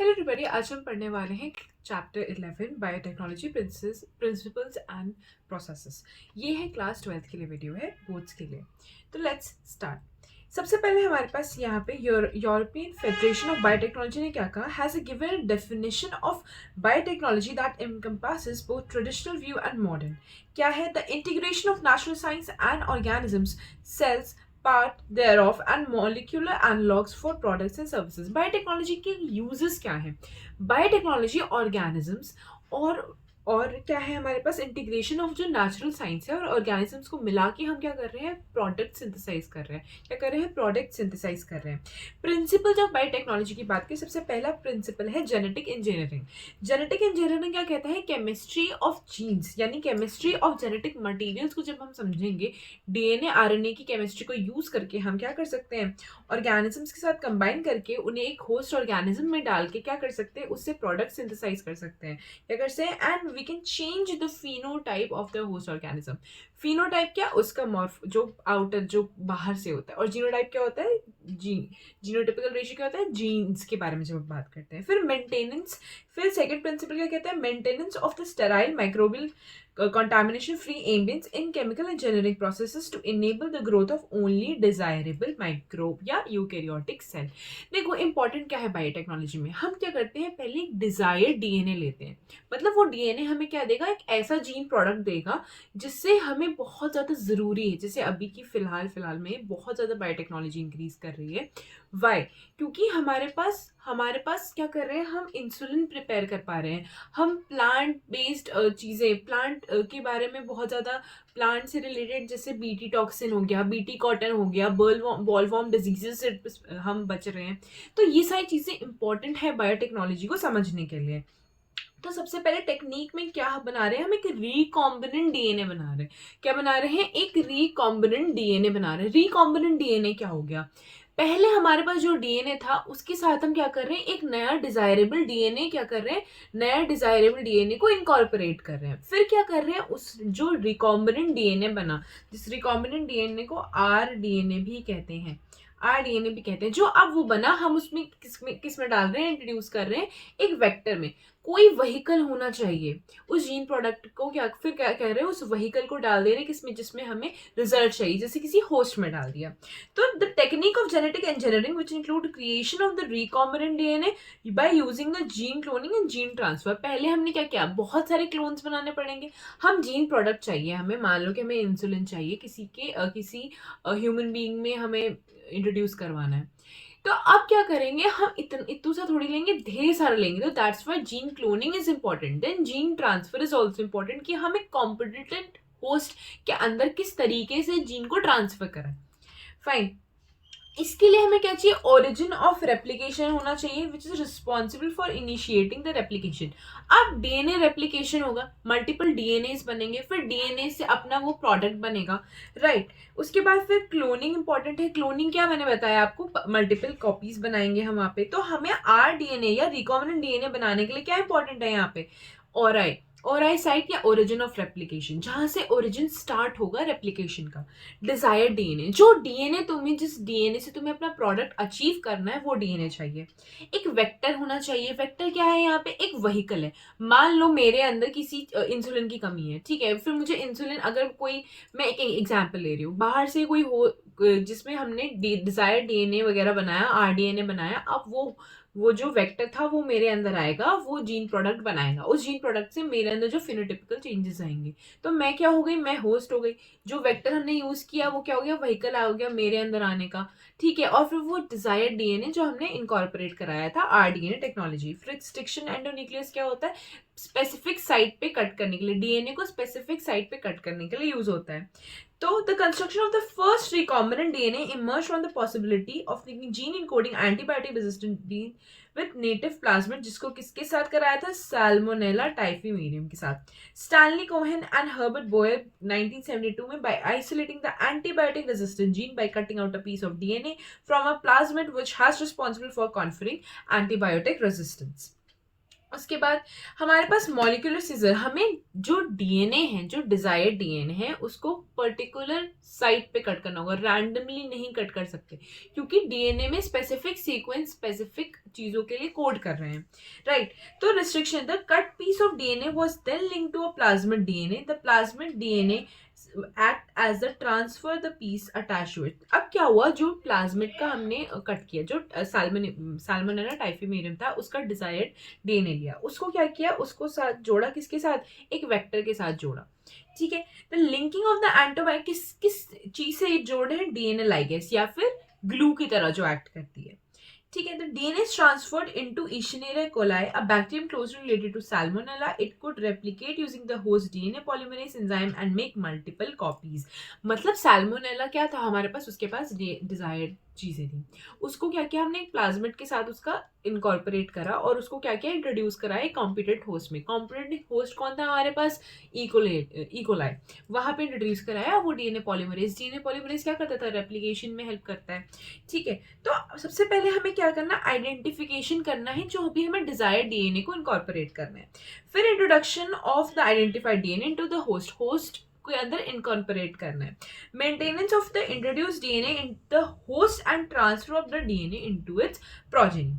Hello everybody, आज हम पढ़ने वाले हैं chapter 11 biotechnology principles and processes. ये है क्लास 12th के लिए वीडियो है, बोर्ड्स के लिए। तो लेट्स स्टार्ट। सबसे पहले हमारे पास यहाँ पे यूरोपियन फेडरेशन ऑफ बायोटेक्नोलॉजी ने क्या कहा, has given definition of biotechnology that encompasses both traditional view and modern। क्या है? The integration of natural science and organisms, cells, part thereof and molecular analogs for products and services। Biotechnology के uses क्या हैं? Biotechnology organisms और क्या है हमारे पास, इंटीग्रेशन ऑफ जो नेचुरल साइंस है और ऑर्गेनिजम्स को मिला के हम क्या कर रहे हैं, प्रोडक्ट सिंथेसाइज कर रहे हैं। क्या कर रहे हैं? प्रोडक्ट सिंथेसाइज कर रहे हैं। प्रिंसिपल जब बायोटेक्नोलॉजी की बात करें, सबसे पहला प्रिंसिपल है जेनेटिक इंजीनियरिंग। जेनेटिक इंजीनियरिंग क्या कहता है? केमिस्ट्री ऑफ जीन्स, यानी केमिस्ट्री ऑफ जेनेटिक मटीरियल्स को जब हम समझेंगे, डीएनए आरएनए की केमिस्ट्री को यूज करके हम क्या कर सकते हैं, ऑर्गेनिजम्स के साथ कंबाइन करके उन्हें एक होस्ट ऑर्गेनिज्म में डाल के क्या कर सकते हैं, उससे प्रोडक्ट सिंथेसाइज कर सकते हैं। क्या कर सकते हैं? And we can change the phenotype of the host organism. Phenotype क्या? उसका मॉर्फ, जो आउटर, जो बाहर से होता है। और जीनोटाइप क्या होता है? जीनोटिपिकल रेशियो क्या होता है? जीन्स के बारे में जब हम बात करते हैं। फिर मेंटेनेंस, फिर सेकंड प्रिंसिपल क्या कहता है? Maintenance of the sterile microbial contamination free ambience in chemical engineering processes to enable the growth of only desirable microbe या eukaryotic cell। देखो इंपॉर्टेंट क्या है बायोटेक्नोलॉजी में, हम क्या करते हैं, पहले एक डिजायर्ड डीएनए लेते हैं। मतलब वो डीएनए हमें क्या देगा, एक ऐसा जीन प्रोडक्ट देगा जिससे हमें बहुत ज़्यादा ज़रूरी है। जैसे अभी की फिलहाल में बहुत ज़्यादा बायोटेक्नोलॉजी इंक्रीज कर रही है। वाई? क्योंकि हमारे पास क्या कर रहे हैं, हम इंसुलिन प्रिपेयर कर पा रहे हैं। हम प्लांट बेस्ड चीज़ें, प्लांट के बारे में बहुत ज़्यादा, प्लांट से रिलेटेड, जैसे बीटी टॉक्सिन हो गया, बीटी कॉटन हो गया, बॉलवॉर्म डिजीजेस से हम बच रहे हैं। तो ये सारी चीज़ें इंपॉर्टेंट है बायोटेक्नोलॉजी को समझने के लिए। तो सबसे पहले टेक्निक में क्या बना रहे हैं, हम एक रिकॉम्बिनेंट डीएनए बना रहे हैं। क्या बना रहे हैं? एक रिकॉम्बिनेंट डीएनए बना रहे हैं। रिकॉम्बिनेंट डीएनए क्या हो गया? पहले हमारे पास जो डीएनए था उसके साथ हम क्या कर रहे हैं, एक नया डिजायरेबल डीएनए क्या कर रहे हैं, नया डिजायरेबल डीएनए को इनकॉर्पोरेट कर रहे हैं। फिर क्या कर रहे हैं, उस जो रिकॉम्बिनेंट डीएनए बना, जिस रिकॉम्बिनेंट डीएनए को आर डीएनए भी कहते हैं, आरडीएनए भी कहते हैं, जो अब वो बना, हम उसमें किस में डाल रहे हैं, इंट्रोड्यूस कर रहे हैं एक वेक्टर में। कोई व्हीकल होना चाहिए उस जीन प्रोडक्ट को, क्या फिर क्या कह रहे हैं, उस व्हीकल को डाल दे रहे हैं किसमें, जिसमें हमें रिजल्ट चाहिए, जैसे किसी होस्ट में डाल दिया। तो the technique of genetic engineering which include creation of the recombinant DNA by using the gene cloning and gene transfer. पहले हमने क्या किया, बहुत सारे क्लोन्स बनाने पड़ेंगे। हम जीन प्रोडक्ट चाहिए, हमें मान लो कि हमें इंसुलिन चाहिए, किसी ह्यूमन बीइंग में हमें इंट्रोड्यूस करवाना है। तो अब क्या करेंगे, हम इतू सा थोड़ी लेंगे, ढेर सारा लेंगे। तो that's why gene cloning is important. Then gene transfer is also important, कि हम एक कॉम्पिटेंट होस्ट के अंदर किस तरीके से जीन को ट्रांसफर करें। फाइन। इसके लिए हमें क्या चाहिए, ओरिजिन ऑफ रेप्लिकेशन होना चाहिए, which is responsible for initiating the replication. अब डीएनए रेप्लिकेशन होगा, मल्टीपल डीएनए बनेंगे, फिर डीएनए से अपना वो प्रोडक्ट बनेगा, राइट। उसके बाद फिर क्लोनिंग इंपॉर्टेंट है। क्लोनिंग क्या, मैंने बताया आपको, मल्टीपल कॉपीज बनाएंगे हम वहाँ पे। तो हमें आर डीएनए या रिकॉम्बिनेंट डीएनए बनाने के लिए क्या इंपॉर्टेंट है यहाँ पे, ओराई, ओराई साइट या ओरिजिन ऑफ रेप्लिकेशन, जहां से ओरिजिन स्टार्ट होगा रेप्लिकेशन का। डिजायर्ड डीएनए, जो डीएनए तुम्हें, जिस डीएनए से तुम्हें अपना प्रोडक्ट अचीव करना है, वो डीएनए चाहिए। एक वेक्टर होना चाहिए। वेक्टर क्या है, यहाँ पे एक व्हीकल है। मान लो मेरे अंदर किसी इंसुलिन की कमी है, ठीक है, फिर मुझे इंसुलिन, अगर कोई, मैं एक एग्जांपल ले रही हूँ, बाहर से कोई हो जिसमें हमने डिजायर्ड डीएनए वगैरह बनाया, आरडीएनए बनाया, अब वो जो वेक्टर था वो मेरे अंदर आएगा, वो जीन प्रोडक्ट बनाएगा। उस जीन प्रोडक्ट से मेरे अंदर जो फिनोटिपिकल चेंजेस आएंगे, तो मैं क्या हो गई, मैं होस्ट हो गई। जो वेक्टर हमने यूज किया वो क्या हो गया, व्हीकल आ गया मेरे अंदर आने का, ठीक है। और फिर वो डिजायर्ड डीएनए जो हमने इनकॉर्पोरेट कराया था आरडीएनए टेक्नोलॉजी। फिर स्टिक्शन एंडोन्यूक्लियस क्या होता है, स्पेसिफिक साइट पे कट करने के लिए, डीएनए को स्पेसिफिक साइट पे कट करने के लिए यूज होता है। तो the construction of the first recombinant DNA emerge from the possibility of gene encoding antibiotic resistant dean with native plasmid, जिसको किसके साथ कराया था, सैल्मोनेला टाइफीमेरियम के साथ। Stanley Cohen and Herbert Boyer 1972 में, by isolating the antibiotic resistant gene by cutting out a piece of DNA from a plasmid which has responsible for conferring antibiotic resistance। उसके बाद हमारे पास मॉलिक्यूलर सीजर, हमें जो डीएनए है, जो डिजायर्ड डीएनए है, उसको पर्टिकुलर साइट पे कट करना होगा, रैंडमली नहीं कट कर सकते, क्योंकि डीएनए में स्पेसिफिक सीक्वेंस स्पेसिफिक चीजों के लिए कोड कर रहे हैं, राइट। तो restriction, the cut piece of DNA was then linked to a plasmid DNA, the plasmid DNA act as the transfer the piece attach to it. अब क्या हुआ, जो प्लाज्मिड का हमने कट किया, जो साल्मोनेला टाइफीमेरियम था, उसका डिजायर्ड डीएनए लिया, उसको क्या किया, उसको साथ जोड़ा, किसके साथ, एक वेक्टर के साथ जोड़ा, ठीक है। The linking of the antibody किस किस चीज से जोड़े हैं, डीएनए लाइगेस या फिर ग्लू की तरह जो एक्ट करती है, ठीक है। The DNA is transferred into Escherichia coli, a bacterium closely related to Salmonella, it could replicate using the host DNA polymerase enzyme and make multiple copies. मतलब साल्मोनेला क्या था हमारे पास, उसके पास डिजायर्ड चीजें थी, उसको क्या किया हमने, एक प्लाज्मिड के साथ उसका इनकॉर्पोरेट करा और उसको क्या किया, इंट्रोड्यूस करा एक कॉम्पिटेंट होस्ट में। कॉम्पिटेंट होस्ट कौन था हमारे पास, इकोलाई, वहां पे इंट्रोड्यूस कराया वो डीएनए पॉलीमरेज। डीएनए पॉलीमरेज क्या करता था, रेप्लिकेशन में हेल्प करता है, ठीक है। तो सबसे पहले हमें क्या करना, आइडेंटिफिकेशन करना है, जो भी हमें डिजायर्ड डीएनए को इनकॉर्पोरेट करना है। फिर introduction of the identified DNA into the host के अंदर इनकॉर्पोरेट करना है। Maintenance of the introduced DNA in the host and transfer of the DNA into its progeny.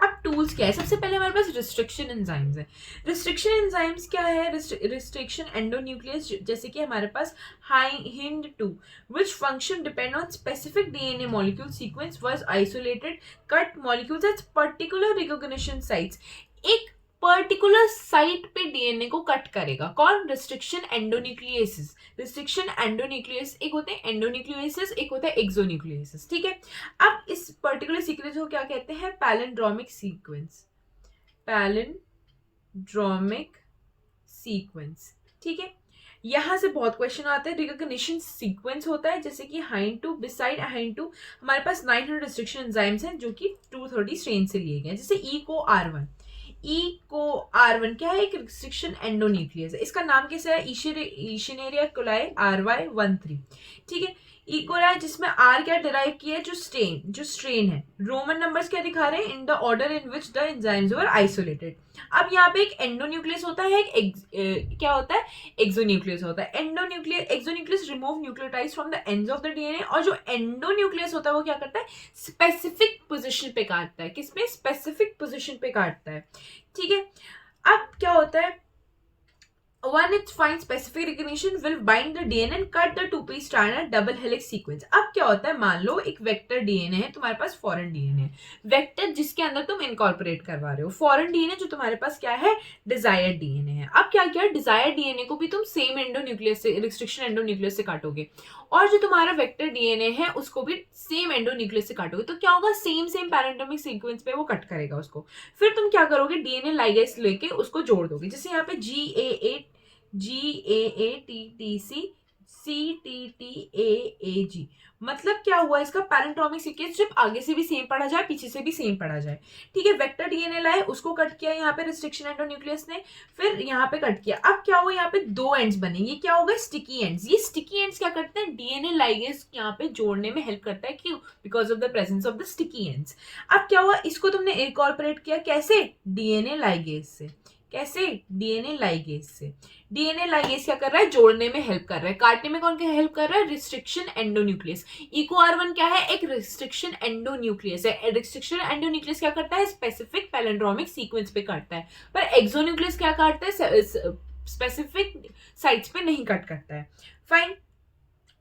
अब टूल्स क्या है, सबसे पहले हमारे पास रिस्ट्रिक्शन एंजाइम्स है। रिस्ट्रिक्शन एंजाइम्स क्या है, रिस्ट्रिक्शन एंडोन्यूक्लियस, जैसे कि हमारे पास hind 2 which function depend on specific DNA molecule sequence was isolated cut molecules at particular recognition sites। एक पर्टिकुलर साइट पे डीएनए को कट करेगा कौन, रिस्ट्रिक्शन एंडोन्यूक्लियसिस। रिस्ट्रिक्शन एंडोन्यूक्लियस, एक होते हैं एंडोन्यूक्लियसिस, एक होता है एक्सोन्यूक्लियसिस, ठीक है। अब इस पर्टिकुलर सीक्वेंस को क्या कहते हैं, पैलिंड्रोमिक सीक्वेंस, पैलिंड्रोमिक सीक्वेंस, ठीक है। यहां से बहुत क्वेश्चन आते हैं, रिकॉग्निशन सीक्वेंस होता है, जैसे कि हाइंड 2, बिसाइड हाइंड 2 हमारे पास 900 रिस्ट्रिक्शन एंजाइम्स हैं जो कि 230 स्ट्रेन से लिए गए, जैसे ECO-R1। ECO-R1 क्या है, एक रिस्ट्रिक्शन एंडोन्यूक्लियस है, इसका नाम कैसा है, इशनेरिया कोलाई RY13, ठीक है। इकोलाई, जिसमें आर क्या डिराइव किया है, जो स्ट्रेन है, रोमन नंबर्स क्या दिखा रहे हैं, in the order in which the enzymes were isolated. अब यहाँ पे एक एंडोन्यूक्लियस होता है, क्या होता है, एक्सोन्यूक्लियस होता है। Exonuclease remove nucleotides from the ends of the DNA, और जो एंडोन्यूक्लियस होता है वो क्या करता है, स्पेसिफिक पोजीशन पे काटता है, किसमें, स्पेसिफिक पोजीशन पे काटता है, ठीक है। अब क्या होता है, when it finds specific recognition will bind the DNA and cut the 2' strand at double helix sequence। अब क्या होता है, मान लो एक वेक्टर डीएनए है तुम्हारे पास, फॉरेन डीएनए है, वेक्टर जिसके अंदर तुम इनकॉर्पोरेट करवा रहे हो, फॉरेन डीएनए जो तुम्हारे पास क्या है, डिजायर्ड डीएनए है। अब क्या किया, डिजायर्ड डीएनए को भी तुम सेम एंडोन्यूक्लियस से, रिस्ट्रिक्शन एंडोन्यूक्लियस से काटोगे, और जो तुम्हारा वेक्टर डीएनए है उसको भी सेम एंडोन्यूक्लियस से काटोगे, तो क्या होगा, सेम पैरेंटोमिक सीक्वेंस पे वो कट करेगा उसको। फिर तुम क्या करोगे, डीएनए लाइगेस लेके उसको जोड़ दोगे, जैसे यहाँ पे GAATTC मतलब क्या हुआ, इसका पैरेंटोमिक सीक्वेंस जब आगे से भी सेम पढ़ा जाए, पीछे से भी सेम पढ़ा जाए, ठीक है। वेक्टर डीएनए लाए, उसको कट किया यहाँ पे रिस्ट्रिक्शन एंडोन्यूक्लियस ने, फिर यहाँ पे कट किया। अब क्या हुआ, यहाँ पे 2 एंड्स बने, ये क्या हो गए, स्टिकी एंड्स। ये स्टिकी एंड्स क्या करते हैं, डीएनए लाइगेस यहाँ पे जोड़ने में हेल्प करता है, क्यों, because of the presence of the sticky ends. अब क्या हुआ, इसको तुमने इनकॉर्पोरेट किया, कैसे, डीएनए लाइगेस से, कैसे, डीएनए लाइगेस से। डीएनए लाइगेस क्या कर रहा है, जोड़ने में हेल्प कर रहा है, काटने में कौन क्या हेल्प कर रहा है, रिस्ट्रिक्शन एंडोन्यूक्लियस। ECO-R1 क्या है, एक रिस्ट्रिक्शन एंडोन्यूक्लियस है। रिस्ट्रिक्शन एंडोन्यूक्लियस क्या करता है, स्पेसिफिक पैलिंड्रोमिक सीक्वेंस पे काटता है, पर एक्सोन्यूक्लियस क्या काटता है, स्पेसिफिक साइट्स पे नहीं कट करता है, फाइन।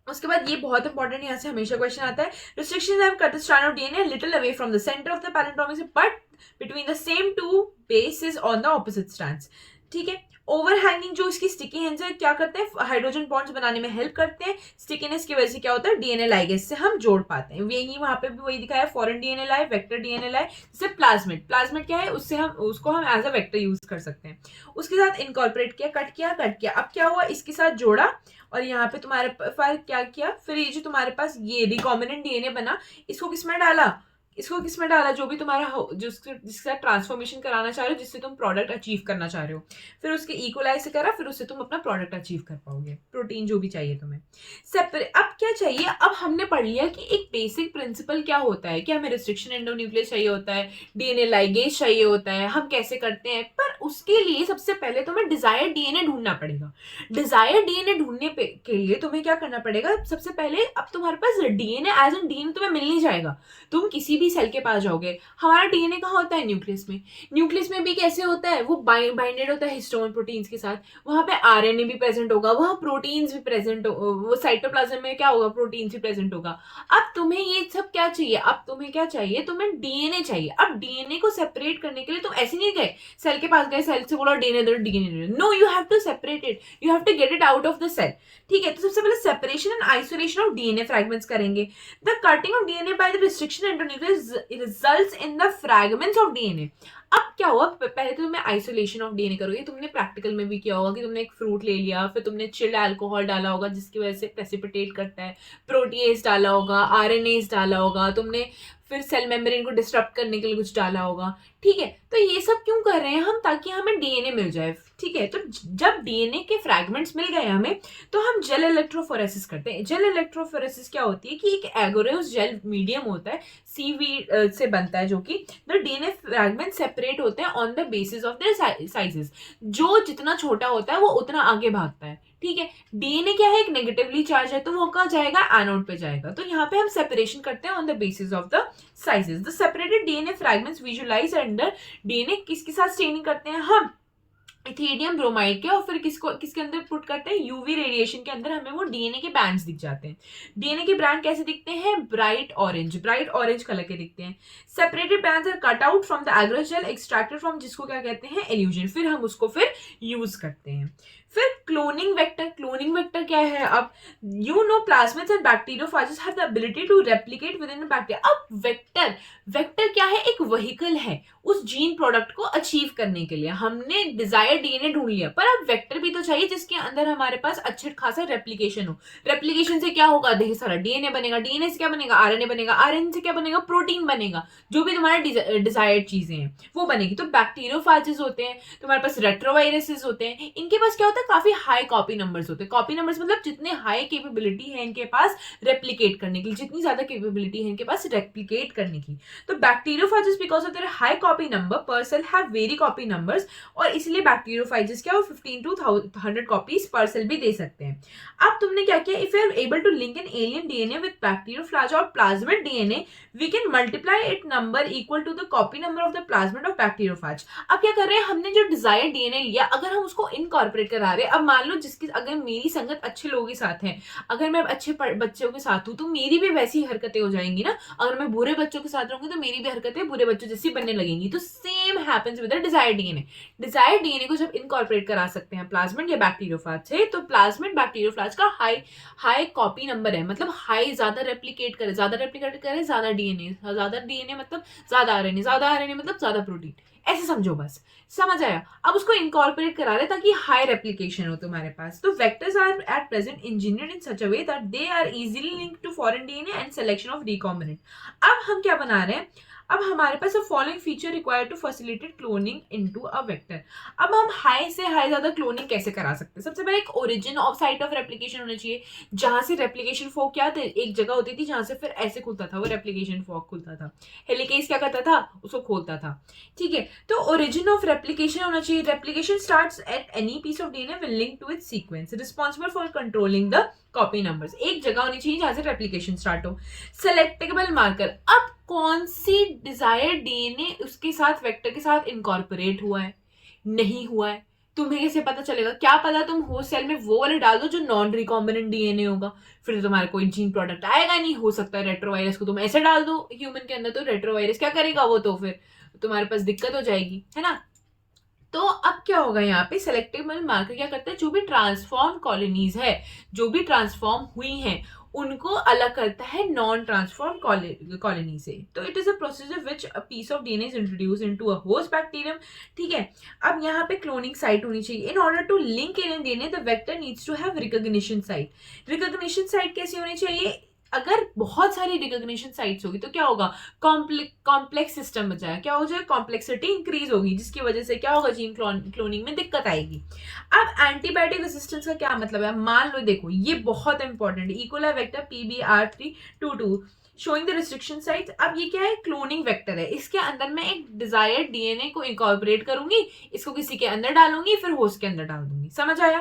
उसके बाद ये बहुत इंपॉर्टेंट, यहाँ से हमेशा क्वेश्चन आता है, restrictions have cut the strand of DNA little away from the centre of the palindromic but between the same 2 bases on the opposite strands, ठीक है। ओवरहैंगिंग जो इसकी स्टिकी हैंड्स है क्या करते हैं, हाइड्रोजन बॉन्ड्स बनाने में हेल्प करते हैं, स्टिकीनेस की वजह से क्या होता है, डीएनए लाइगेस से हम जोड़ पाते हैं। यही वहां पे भी वही दिखाया, फॉरेन डीएनए लाए, वेक्टर डीएनए लाए, जैसे प्लाज्मिड क्या है, उससे हम उसको एज अ वेक्टर यूज कर सकते हैं। उसके साथ इनकॉर्पोरेट किया, कट किया। अब क्या हुआ, इसके साथ जोड़ा, और यहाँ पे तुम्हारे पास क्या किया, फिर ये जो तुम्हारे पास ये रिकॉम्बिनेंट डीएनए बना, इसको किसमें डाला, इसको किस में डाला, जो भी तुम्हारा जिसका ट्रांसफॉर्मेशन कराना चाह रहे हो, जिससे तुम प्रोडक्ट अचीव करना चाह रहे हो, फिर उसके इक्वलाइज से करा, फिर उससे तुम अपना प्रोडक्ट अचीव कर पाओगे, प्रोटीन जो भी चाहिए तुम्हें सेपरेट। अब क्या चाहिए, अब हमने पढ़ लिया कि एक बेसिक प्रिंसिपल क्या होता है, कि हमें रिस्ट्रिक्शन एंडोन्यूक्लियस चाहिए होता है, डीएनए लाइगेज चाहिए होता है, हम कैसे करते हैं, पर उसके लिए सबसे पहले तुम्हें डिजायर्ड डीएनए ढूंढना पड़ेगा। डिजायर्ड डीएनए ढूंढने के लिए तुम्हें क्या करना पड़ेगा, सबसे पहले अब तुम्हारे पास डीएनए एज एन डीएनए तुम्हें मिल नहीं जाएगा। तुम किसी भी सेल के पास जाओगे, हमारा डीएनए कहाँ होता है, न्यूक्लियस में। न्यूक्लियस में भी कैसे होता है, वो बाइंडेड होता है हिस्टोन प्रोटीन्स के साथ, वहां पे आरएनए भी प्रेजेंट होगा, वहां प्रोटीन्स भी प्रेजेंट, वो साइटोप्लाज्म में क्या होगा, प्रोटीन्स भी प्रेजेंट होगा। अब तुम्हें ये सब क्या चाहिए, अब तुम्हें क्या चाहिए, तुम्हें डीएनए चाहिए। अब डीएनए को सेपरेट करने के लिए तुम ऐसे नहीं गए सेल के पास गए, सेल से बोला डीएनए दो, डीएनए दो, no, you have to separate it, you have to get it out of the cell. ठीक है, तो सबसे पहले separation and isolation of DNA fragments करेंगे। The cutting of DNA by the restriction endonuclease results in the fragments of DNA. अब क्या हुआ, पहले तो तुम्हें आइसोलेशन ऑफ डीएनए करोगे, तुमने प्रैक्टिकल में भी किया होगा कि तुमने एक फ्रूट ले लिया, फिर तुमने चिल्ड अल्कोहल डाला होगा जिसकी वजह से प्रेसिपिटेट करता है, प्रोटीएज डाला होगा, आरएनएज डाला होगा तुमने, फिर सेल मेम्ब्रेन को डिस्टर्ब करने के लिए कुछ डाला होगा। ठीक है, तो ये सब क्यों कर रहे हैं हम, ताकि हमें डीएनए मिल जाए। ठीक है, तो जब डीएनए के फ्रैगमेंट्स मिल गए हमें, तो हम जेल इलेक्ट्रोफोरेसिस करते हैं। जेल इलेक्ट्रोफोरेसिस क्या होती है कि एक एगोरेस जेल मीडियम होता है, सीवी से बनता है, जो कि द डीएनए फ्रैगमेंट सेपरेट होते हैं on the basis of their sizes. जो जितना छोटा होता है वो उतना आगे भागता है। ठीक है, डीएनए क्या है, एक नेगेटिवली चार्ज है, तो वो कहाँ जाएगा, एनोड पे जाएगा। तो यहाँ पे हम सेपरेशन करते हैं on the basis of the sizes. The separated DNA fragments visualize under DNA किसके साथ स्टेनिंग करते हैं हम, इथेरियम ब्रोमाइड के, और फिर किसके अंदर पुट करते हैं, यूवी रेडिएशन के अंदर हमें वो डीएनए के बैंड्स दिख जाते हैं। डीएनए के बैंड कैसे दिखते हैं, ब्राइट ऑरेंज कलर के दिखते हैं। Separated bands are cut out from the agarose gel, extracted from, जिसको क्या कहते हैं, एल्यूजन। फिर हम उसको फिर यूज करते हैं। फिर क्लोनिंग वेक्टर क्या है, अब you know plasmids and bacteriophages have the ability to replicate within bacteria. अब वेक्टर क्या है, एक व्हीकल है उस जीन प्रोडक्ट को अचीव करने के लिए। हमने डिजायर डीएनए ढूंढ लिया, पर अब वेक्टर भी तो चाहिए जिसके अंदर हमारे पास अच्छे खासा रेप्लिकेशन हो। रेप्लिकेशन से क्या होगा, ढेर सारा डीएनए बनेगा, डीएनए से क्या बनेगा, आरएनए बनेगा, आरएनए से क्या बनेगा, प्रोटीन बनेगा, जो भी तुम्हारे डिजायर्ड चीजें हैं वो बनेगी। तो बैक्टीरियोफाजेस होते हैं, तुम्हारे पास रेट्रोवायरसेस होते हैं, इनके पास क्या होता है, काफी हाई कॉपी नंबर्स होते हैं। कॉपी नंबर्स मतलब जितने हाई केपेबिलिटी है इनके पास रेप्लिकेट करने की, जितनी ज्यादा केपेबिलिटी है इनके पास रेप्लिकेट करने की। तो bacteriophages because of their high copy number per cell have very copy numbers, और इसलिए बैक्टीरियोफाजेस क्या, 15 to 100 कॉपीज पर सेल भी दे सकते हैं। अब तुमने क्या किया, if you are able to link an alien DNA with bacteriophage और plasmid DNA, we can multiply it number equal to the copy number of the plasmid of bacteriophage. अब क्या कर रहे हैं, हमने जो डिजायर्ड डीएनए लिया, अगर हम उसको इनकॉर्पोरेट करा रहे हैं, अब मान लो जिसकी, अगर मेरी संगत अच्छे लोगों के साथ है, अगर मैं अच्छे बच्चों के साथ हूँ, तो मेरी भी वैसी हरकतें हो जाएंगी ना। अगर मैं बुरे बच्चों के साथ रहूंगी तो मेरी भी हरकतें बुरे बच्चों जैसी बनने लगेंगी। तो same happens with the desired DNA. Desired DNA को जब इनकॉर्पोरेट करा सकते हैं प्लाज्मिड या बैक्टीरियोफाज से, तो प्लाज्मिड बैक्टीरियोफाज का हाई कॉपी नंबर है, मतलब हाई, ज्यादा रेप्लिकेट करे, ज्यादा डीएनए मतलब ज्यादा आरएनए मतलब ज्यादा प्रोटीन। ऐसे समझो, बस समझ आया। अब उसको इनकॉर्पोरेट करा रहे ताकि हाई रेप्लिकेशन हो तुम्हारे पास। तो vectors are at present engineered in such a way that they are easily linked to foreign DNA and selection of recombinant. अब हम क्या बना रहे हैं, अब हमारे पास following feature required to facilitate cloning into a vector. अब हम हाई से हाई ज्यादा क्लोनिंग कैसे करा सकते हैं, सबसे पहले एक origin of site of replication होना चाहिए, जहां से रेप्लिकेशन फॉर्क क्या था, एक जगह होती थी जहां से फिर ऐसे खुलता था, वो रेप्लिकेशन फॉर्क खुलता था। हेलिकेज क्या करता था, उसको खोलता था। ठीक है, तो ओरिजिन ऑफ रेप्लिकेशन होना चाहिए। Replication starts at any piece of DNA will link to its sequence responsible for controlling the copy numbers. एक जगह होनी चाहिए जहां से रेप्लिकेशन स्टार्ट हो। सेलेक्टेबल मार्कर, अब कौन सी डिजायर्ड डीएनए उसके साथ वेक्टर के साथ इनकॉर्पोरेट हुआ है, नहीं हुआ है, तुम्हें कैसे पता चलेगा? क्या पता तुम होस्ट सेल में वो वाले डाल दो जो नॉन रिकॉम्बिनेंट डीएनए होगा, फिर तो तुम्हारा कोई जीन प्रोडक्ट आएगा नहीं। हो सकता है रेट्रोवायरस को तुम ऐसे डाल दो ह्यूमन के अंदर, तो रेट्रोवायरस क्या करेगा, वो तो फिर तुम्हारे पास दिक्कत हो जाएगी, है ना। तो अब क्या होगा, यहाँ पे सेलेक्टेबल मार्कर क्या करता है, जो भी ट्रांसफॉर्म कॉलोनीज है, जो भी ट्रांसफॉर्म हुई हैं, उनको अलग करता है नॉन ट्रांसफॉर्म कॉलोनी से। तो it is a procedure which a piece of DNA is introduce into a host bacterium. ठीक है, अब यहाँ पे क्लोनिंग साइट होनी चाहिए। In order to link in DNA the vector needs to have recognition site. Recognition site कैसी होनी चाहिए, अगर बहुत सारी रिकॉग्निशन साइट्स होगी तो क्या होगा, कॉम्प्लेक्स सिस्टम बचा है, क्या हो जाएगा, कॉम्प्लेक्सिटी इंक्रीज होगी, जिसकी वजह से क्या होगा, जीन क्लोनिंग में दिक्कत आएगी। अब एंटीबायोटिक रेजिस्टेंस का क्या मतलब है, मान लो देखो ये बहुत इंपॉर्टेंट है, E coli vector PBR322 showing the restriction sites. अब ये क्या है, क्लोनिंग वेक्टर है, इसके अंदर मैं एक डिजायर्ड डीएनए को इनकॉर्पोरेट करूंगी, इसको किसी के अंदर डालूंगी, फिर होस्ट के अंदर डाल दूंगी, समझ आया।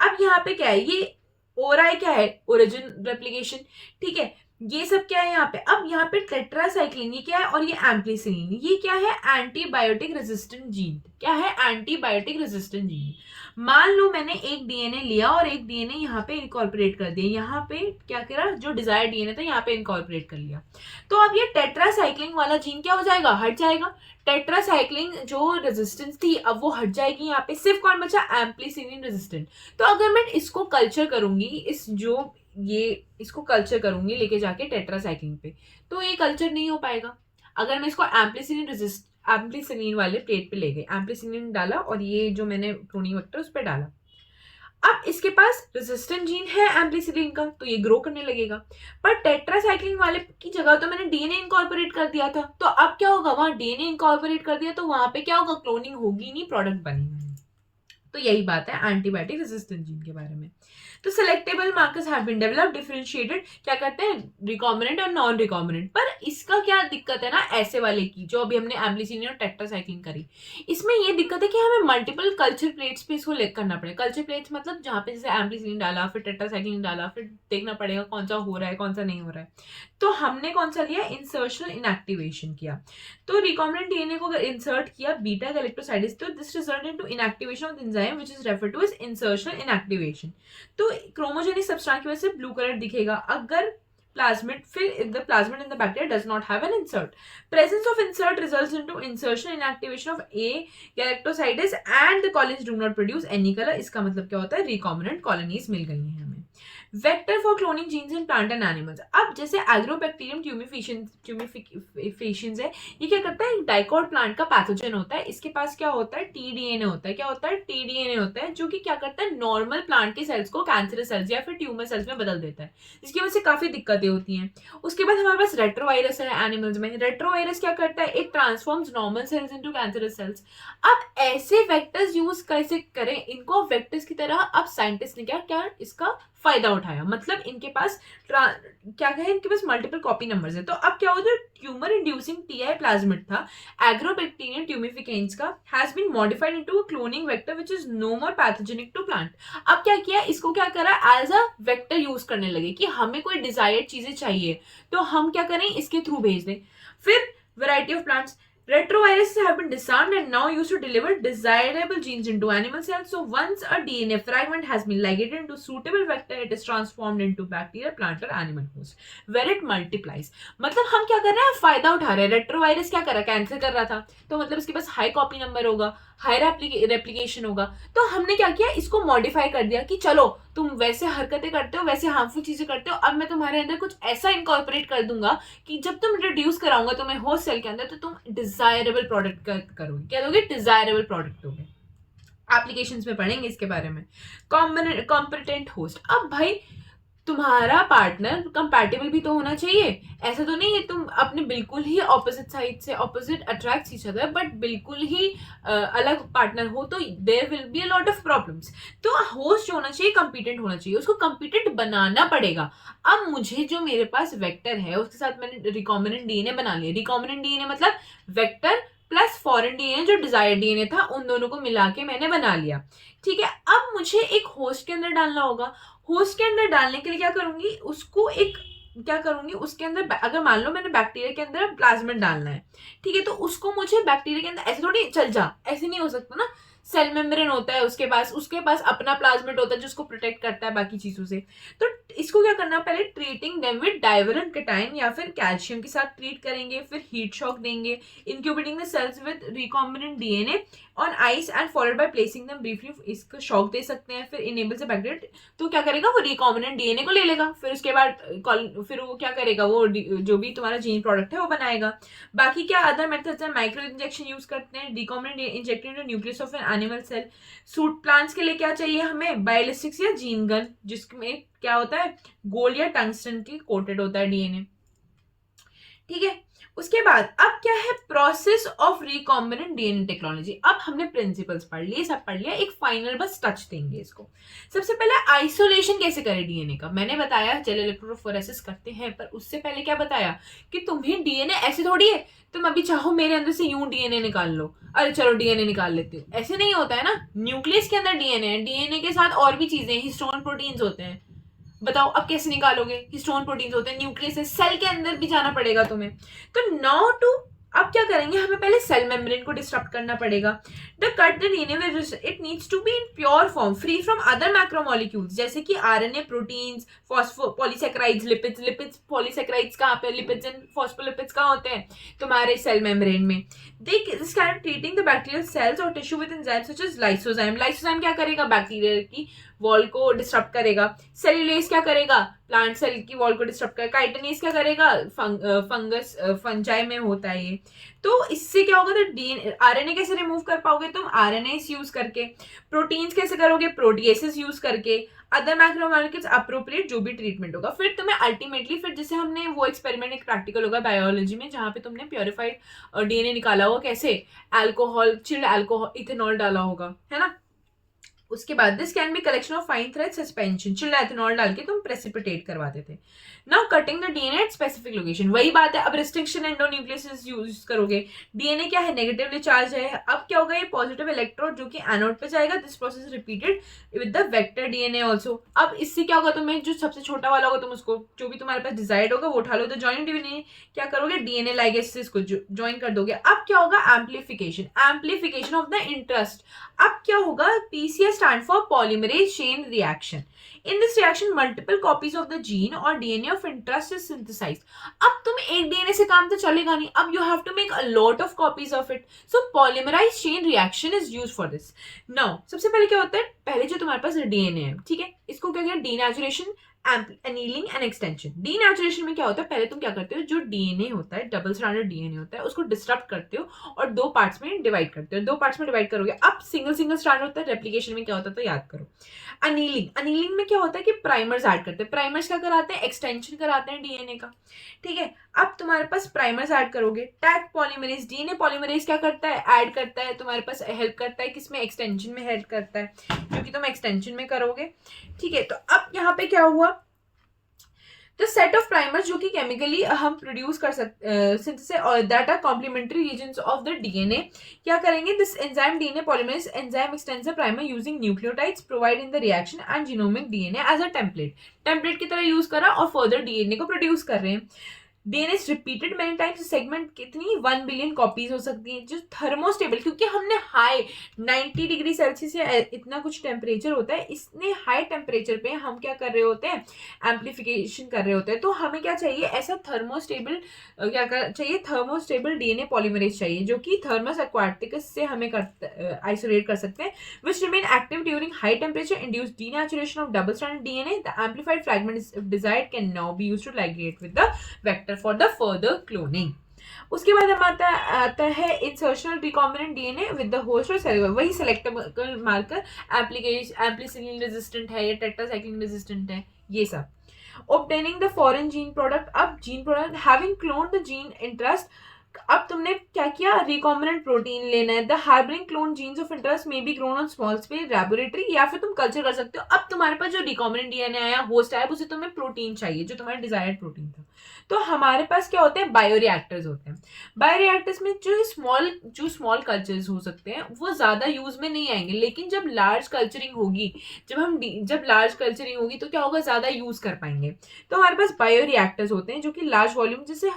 अब यहाँ पे क्या है, ये ओराई क्या है, ओरिजिन रेप्लिकेशन, ठीक है, ये सब क्या है यहाँ पे। अब यहाँ पे टेट्रासाइक्लिन ये क्या है, और ये एम्पलीसिलिन ये क्या है, एंटीबायोटिक रेजिस्टेंट जीन, क्या है, एंटीबायोटिक रेजिस्टेंट जीन। मान लो मैंने एक डीएनए लिया और एक डीएनए यहाँ पे इनकॉर्पोरेट कर दिया, यहाँ पे क्या करा, जो डिजायर्ड डीएनए था यहाँ पे इनकॉर्पोरेट कर लिया, तो अब ये टेट्रासाइक्लिन वाला जीन क्या हो जाएगा, हट जाएगा। टेट्रासाइक्लिन जो रेजिस्टेंस थी अब वो हट जाएगी, यहाँ पे सिर्फ कौन बचा, एम्पलीसिलिन रेजिस्टेंट। तो अगर मैं इसको कल्चर करूंगी, इस जो ये इसको कल्चर करूंगी लेके जाके टेट्रासाइक्लिन पे, तो ये कल्चर नहीं हो पाएगा। अगर मैं इसको एम्पलीसिलिन वाले प्लेट पे ले गई, एम्पलीसिलिन डाला और ये जो मैंने क्लोनिंग वेक्टर उस पर डाला, अब इसके पास रेजिस्टेंट जीन है एम्पलीसिलिन का, तो ये ग्रो करने लगेगा। पर टेट्रासाइक्लिन वाले की जगह तो मैंने डीएनए इनकॉर्पोरेट कर दिया था, तो अब क्या होगा, वहां डीएनए इनकॉर्पोरेट कर दिया तो वहां पे क्या होगा, क्लोनिंग होगी नहीं, प्रोडक्ट बनेगा नहीं। तो यही बात है एंटीबायोटिक रेजिस्टेंट जीन के बारे में। तो selectable markers have been developed, differentiated, क्या कहते हैं, रिकॉम्बिनेंट और नॉन रिकॉम्बिनेंट। पर इसका क्या दिक्कत है ना, ऐसे वाले की जो अभी हमने एम्पलीसिलिन और टेट्रासाइक्लिन करी, इसमें ये दिक्कत है कि हमें मल्टीपल कल्चर प्लेट्स पे इसको लेकर करना पड़ेगा। कल्चर प्लेट्स मतलब जहाँ पे जैसे एम्पलीसिलिन डाला, फिर टेट्रासाइक्लिन डाला, फिर देखना पड़ेगा कौन सा हो रहा है कौन सा नहीं हो रहा है। तो हमने कौन सा लिया, इंसर्शनल इनएक्टिवेशन किया। तो रिकॉम्बिनेंट डीएनए को अगर इंसर्ट किया बीटा गैलेक्टोसाइडिस, तो this result into inactivation of the enzyme which is referred to as insertional inactivation. तो क्रोमोजेनिक सब्सट्रेट की वजह से ब्लू कलर दिखेगा अगर प्लाज्मिड, फिर the plasmid in the bacteria does not have an insert. Presence of insert results into insertion inactivation of A galactosidase and the colonies do not produce any color. इसका मतलब क्या होता है, recombinant colonies मिल गई हैं हमें। Vector for cloning genes in plant and animals. अब जैसे एग्रोबैक्टीरियम ट्यूमिफिकेशंस है, ये क्या करता है, डाइकॉट प्लांट का पैथोजन होता है, इसके पास क्या होता है, टीडीएनए होता है, क्या होता है, टीडीएनए होता है, जो कि क्या करता है, नॉर्मल प्लांट के सेल्स को कैंसरस सेल्स या फिर ट्यूमर सेल्स में बदल देता है, जिसकी वजह से काफी दिक्कतें होती हैं। उसके बाद हमारे पास रेट्रोवायरस है एनिमल्स में। रेट्रोवायरस क्या करता है, it transforms normal sales into cancerous cells. अब ऐसे वेक्टर्स यूज कैसे करें इनको, वेक्टर्स की तरह अब साइंटिस्ट ने क्या क्या इसका फायदा उठाया, मतलब इनके पास क्या कहे, इनके पास मल्टीपल कॉपी नंबर्स है। तो अब क्या हो, जो ट्यूमर इंड्यूसिंग टीआई प्लाज्मिड था एग्रोबैक्टीरियम ट्यूमिफिकेंस का, has been modified into a cloning vector which is no more pathogenic to plant. अब क्या किया, इसको क्या करा, एज अ वेक्टर यूज करने लगे कि हमें कोई डिजायर्ड चीजें चाहिए तो हम क्या करें, इसके थ्रू भेज दें। फिर variety of plants, retroviruses have been disarmed and now used to deliver desirable genes into animal cells. So once a DNA fragment has been ligated into suitable vector, it is transformed into bacteria, plant or animal host where it multiplies. मतलब हम क्या कर रहे हैं, फायदा उठा रहे हैं। रेट्रोवायरस क्या कर रहा है, कैंसर कर रहा था, तो मतलब इसके पास हाई कॉपी नंबर होगा, हाई रेप्लिकेशन होगा, तो हमने क्या किया, इसको मॉडिफाई कर दिया कि चलो तुम वैसे हरकतें करते हो, वैसे हार्मफुल चीजें करते हो, अब मैं तुम्हारे अंदर कुछ ऐसा इनकॉर्पोरेट कर दूंगा कि जब तुम रिड्यूस कराऊंगा तुम्हें होस्ट सेल के अंदर, तो तुम डिजायरेबल प्रोडक्ट करोगे, क्या दोगे, डिजायरेबल प्रोडक्ट दोगे। एप्लीकेशंस में पढ़ेंगे इसके बारे में। कॉम्पिटेंट होस्ट, अब भाई तुम्हारा पार्टनर कंपैटिबल भी तो होना चाहिए, ऐसा तो नहीं है तुम अपने बिल्कुल ही ऑपोजिट साइड से, opposite attract each other but बिल्कुल ही अलग पार्टनर हो, तो there will be a lot of problems. तो होस्ट जो होना चाहिए कंपीटेंट होना चाहिए, उसको कंपीटेंट बनाना पड़ेगा। अब मुझे जो मेरे पास वेक्टर है उसके साथ मैंने रिकॉम्बिनेंट डीएनए बना लिया। रिकॉम्बिनेंट डीएनए मतलब वेक्टर प्लस फॉरेन डीएनए जो डिजायर्ड डीएनए था, उन दोनों को मिला के मैंने बना लिया, ठीक है। अब मुझे एक होस्ट के अंदर डालना होगा। होस्ट के अंदर डालने के लिए क्या करूंगी, उसको एक क्या करूंगी, उसके अंदर अगर मान लो मैंने बैक्टीरिया के अंदर प्लाज्मिड डालना है, ठीक है, तो उसको मुझे बैक्टीरिया के अंदर ऐसे थोड़ी चल जा, ऐसे नहीं हो सकता ना। सेल मेम्ब्रेन होता है उसके पास अपना प्लाज्मिड होता है जिसको प्रोटेक्ट करता है बाकी चीजों से। तो इसको क्या करना, पहले ट्रीटिंग देम विद डाइवरन केटाइन या फिर कैल्शियम के साथ ट्रीट करेंगे, फिर हीट शॉक देंगे, incubating the cells with recombinant DNA on ice and followed by placing them briefly, इसको शॉक दे सकते हैं, फिर इनेबल से बैक्टीरिया, तो क्या करेगा वो रिकॉम्बिनेंट डीएनए को ले लेगा, फिर उसके बाद फिर वो क्या करेगा, वो जो भी तुम्हारा जीन प्रोडक्ट है वो बनाएगा। बाकी क्या अदर मेथड्स है, माइक्रो इंजेक्शन यूज करते हैं, recombinant injected into nucleus of an animal cell. सूट प्लांट्स के लिए क्या चाहिए हमें, बायोलिस्टिक्स या जीन गन, जिसमें क्या होता है, गोल्ड या टंगस्टन की कोटेड होता है डीएनए। ठीक है, उसके बाद अब क्या है, process of recombinant DNA technology. अब हमने प्रिंसिपल्स पढ़ लिए, सब पढ़ लिया, एक फाइनल बस टच देंगे इसको। सबसे पहले आइसोलेशन कैसे करें डीएनए का, मैंने बताया जेल इलेक्ट्रोफोरेसिस करते हैं, पर उससे पहले क्या बताया कि तुम्हें डीएनए ऐसे थोड़ी है तुम अभी चाहो मेरे अंदर से यूं डीएनए निकाल लो, अरे चलो डीएनए निकाल लेती हूँ, ऐसे नहीं होता है ना। न्यूक्लियस के अंदर डीएनए है, डीएनए के साथ और भी चीजें, हिस्टोन प्रोटीन्स होते हैं। बताओ अब कैसे निकालोगे, हिस्टोन प्रोटीन्स होते हैं, न्यूक्लियस है, सेल के अंदर भी जाना पड़ेगा तुम्हें। तो नाउ टू, अब क्या करेंगे, हमें पहले सेल मेम्ब्रेन को डिस्टर्ब करना पड़ेगा। The cut the DNA it needs to be in pure form, free from other macromolecules, जैसे कि RNA, proteins, polysaccharides, lipids. Lipids polysaccharides कहाँ पे, लिपिड्स एंड फॉस्फोलिपिड्स कहाँ होते हैं, तुम्हारे सेल मेम्ब्रेन में। This can treating the bacterial cells और tissue with enzymes such as lysozyme. Lysozyme क्या करेगा, बैक्टीरिया की वॉल को डिस्टर्ब करेगा। सेल्यूलेज क्या करेगा, प्लांट सेल की वॉल को डिस्टर्ब करेगा। काइटिनेज क्या करेगा, फंगस फंजाई में होता है ये। तो इससे क्या होगा, तो डीएनए आरएनए कैसे रिमूव कर पाओगे तुम, आरएनए यूज करके। प्रोटीन्स कैसे करोगे, प्रोटीएसेस यूज करके। अदर मैक्रोमोलिक्यूल्स अप्रोप्रिएट जो भी ट्रीटमेंट होगा। फिर तुम्हें अल्टीमेटली, फिर जैसे हमने वो एक्सपेरिमेंट, एक प्रैक्टिकल होगा बायोलॉजी में, जहाँ पे तुमने प्योरीफाइड डीएनए निकाला होगा, कैसे, अल्कोहल, चिल्ड अल्कोहल, इथेनॉल डाला होगा, है ना। उसके बाद this can be collection of fine thread suspension, chilled ethanol डाल के तुम प्रेसिपिटेट करवाते थे। Now cutting the DNA at specific location, वही बात है, अब रिस्ट्रिक्शन एंडोन्यूक्लियस यूज करोगे। डीएनए क्या है, नेगेटिवली चार्ज है, अब क्या होगा, ये पॉजिटिव इलेक्ट्रोड जो कि एनोड पे जाएगा। This process repeated with the vector DNA also. अब इससे क्या होगा, तुम्हें जो सबसे छोटा वाला होगा, तुम उसको जो भी तुम्हारे पास डिजायर्ड होगा वो उठा लो। तो जॉइंट डीएनए क्या करोगे, डीएनए लाइगेज से इसको ज्वाइन कर दोगे। अब क्या होगा, amplification, amplification of the interest. अब क्या होगा, PCS stand for polymerase chain reaction. In this reaction, multiple copies of the gene or DNA of interest is synthesized. अब तुम एक डीएनए से काम तो चलेगा नहीं, अब you have to make a lot of copies of it. So polymerized chain reaction is used for this. Now, सबसे पहले क्या होता है, पहले जो तुम्हारे पास डीएनए है, ठीक है, इसको क्या कहते हैं, denaturation, annealing and extension. Denaturation में क्या होता है, पहले तुम क्या करते हो, जो डीएनए होता है, डबल स्ट्रैंडेड डीएनए होता है, उसको डिस्टर्ब करते हो और दो पार्ट्स में डिवाइड करते हो। दो पार्ट्स में डिवाइड करोगे, अब सिंगल सिंगल स्ट्रैंड होता है। रेप्लिकेशन में क्या होता है, तो याद करो। अनीलिंग, अनीलिंग में क्या होता है कि प्राइमर्स ऐड करते हैं। प्राइमर्स क्या कराते हैं, एक्सटेंशन कराते हैं डीएनए का, ठीक है। अब तुम्हारे पास प्राइमर्स ऐड करोगे। टैग पॉलीमरेज, डीएनए पॉलीमरेज क्या करता है, ऐड करता है, तुम्हारे पास हेल्प करता है, किसमें, एक्सटेंशन में हेल्प करता है, जो कि तुम एक्सटेंशन में करोगे, ठीक है। तो अब यहाँ पे क्या हुआ, तो सेट ऑफ प्राइमर्स जो कि केमिकली हम प्रोड्यूस कर सकते सिंथेसिस और that are complementary regions of the DNA, क्या करेंगे, this enzyme DNA polymerase enzyme extends the primer using nucleotides provide in the reaction and genomic DNA as a template की तरह यूज करा और फर्दर डीएनए को produce कर रहे हैं। DNA is repeated many times, segment कितनी 1 बिलियन कॉपीज हो सकती है। जो थर्मोस्टेबल, क्योंकि हमने हाई 90 डिग्री सेल्सियस या इतना कुछ टेम्परेचर होता है, इतने हाई टेम्परेचर पे हम क्या कर रहे होते हैं, एम्प्लीफिकेशन कर रहे होते हैं। तो हमें क्या चाहिए, ऐसा थर्मोस्टेबल चाहिए, थर्मोस्टेबल डीएनए पॉलीमरेज चाहिए, जो कि थर्मस एक्वाटिकस से हमें आइसोलेट कर सकते हैं, which remain active during high temperature, induce denaturation of double stranded DNA. The amplified fragment desired can now be used to ligate with the vector for the further cloning. उसके बाद हम आता है insertional recombinant DNA with the host और cell, वही selectable marker, ampicillin resistant है या tetracycline resistant है, ये सब। Obtaining the foreign gene product, अब gene product having clone the gene interest, अब तुमने क्या किया, रिकॉम्बिनेंट प्रोटीन लेना है। The harbouring clone jeans of interest may be grown on small scale laboratory, या फिर तुम कल्चर कर सकते हो। अब तुम्हारे पास जो रिकॉम्बिनेंट डीएनए आया, होस्ट आया, उसे तुम्हें प्रोटीन चाहिए जो तुम्हारा डिजायर्ड प्रोटीन था। तो हमारे पास क्या होते हैं, बायोरिएक्टर्स होते हैं। बायोरिएक्टर्स में जो स्मॉल कल्चर्स हो सकते हैं वो ज्यादा यूज में नहीं आएंगे, लेकिन जब लार्ज कल्चरिंग होगी, जब लार्ज कल्चरिंग होगी तो क्या होगा, ज्यादा यूज कर पाएंगे। तो हमारे पास बायोरिएक्टर्स होते हैं जो कि लार्ज वॉल्यूम, जैसे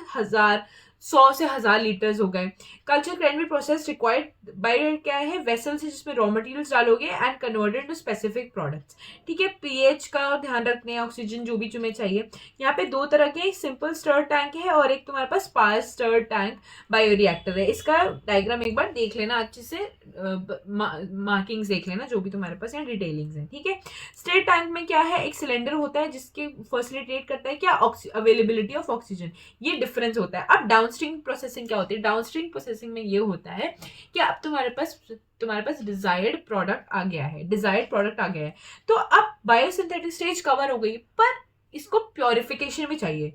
100 से 1000 लीटर्स हो गए। Culture can be process required by, क्या है, वेसल्स है जिसमें रॉ मटेरियल्स डालोगे and converted to specific products, ठीक है। पीएच का ध्यान रखते हैं, ऑक्सीजन जो भी तुम्हें चाहिए। यहाँ पे दो तरह के, एक सिंपल स्टर टैंक है और एक तुम्हारे पास पास स्टर टैंक बायोरिएक्टर है। इसका डायग्राम एक बार देख लेना अच्छे से, मार्किंग्स देख लेना जो भी तुम्हारे पास यहाँ डिटेलिंग्स है, ठीक है। स्टर टैंक में क्या है, एक सिलेंडर होता है जिसके फैसिलिटेट करता है क्या, अवेलेबिलिटी ऑफ ऑक्सीजन, ये डिफरेंस होता है। अब डाउन डाउनस्ट्रीम प्रोसेसिंग क्या होती है? डाउनस्ट्रीम प्रोसेसिंग में ये होता है कि अब तुम्हारे पास डिजायर्ड प्रोडक्ट आ गया है, तो अब बायोसिंथेटिक स्टेज कवर हो गई, पर इसको प्योरिफिकेशन भी चाहिए।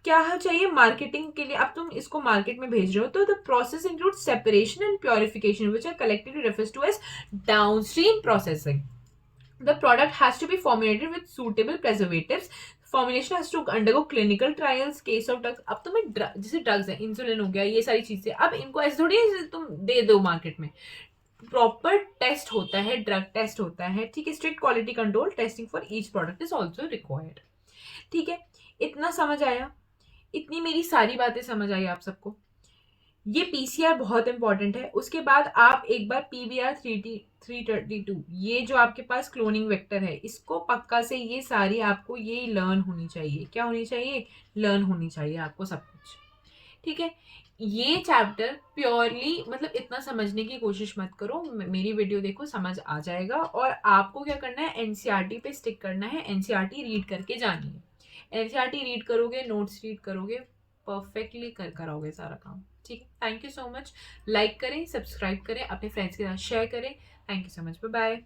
क्या चाहिए? मार्केटिंग के लिए अब तुम इसको मार्केट में भेज रहे हो, तो the process include separation and purification which are collectively refers to as downstream processing. The product has to be formulated with suitable preservatives. Formulation has to undergo clinical trials. Case of drugs, अब तुम्हें जैसे drugs है, insulin हो गया, ये सारी चीजें, अब इनको ऐसे थोड़ी तुम दे दो मार्केट में। प्रॉपर टेस्ट होता है, ड्रग टेस्ट होता है, ठीक है। Strict quality control testing for each product is also required. ठीक है, इतना समझ आया? इतनी मेरी सारी बातें समझ आई आप सबको? ये पीसीआर बहुत इंपॉर्टेंट है। उसके बाद आप एक बार पीबीआर 332, ये जो आपके पास क्लोनिंग वेक्टर है, इसको पक्का से ये सारी आपको ये लर्न होनी चाहिए। क्या होनी चाहिए? लर्न होनी चाहिए आपको सब कुछ। ठीक है, ये चैप्टर प्योरली मतलब इतना समझने की कोशिश मत करो, मेरी वीडियो देखो, समझ आ जाएगा। और आपको क्या करना है? एनसीईआरटी पे स्टिक करना है, एनसीईआरटी रीड करके जानी है। एनसीईआरटी रीड करोगे, नोट्स रीड करोगे, परफेक्टली कराओगे सारा काम। ठीक है, thank you so much. Like करें, सब्सक्राइब करें, अपने फ्रेंड्स के साथ शेयर करें। Thank you so much, bye bye.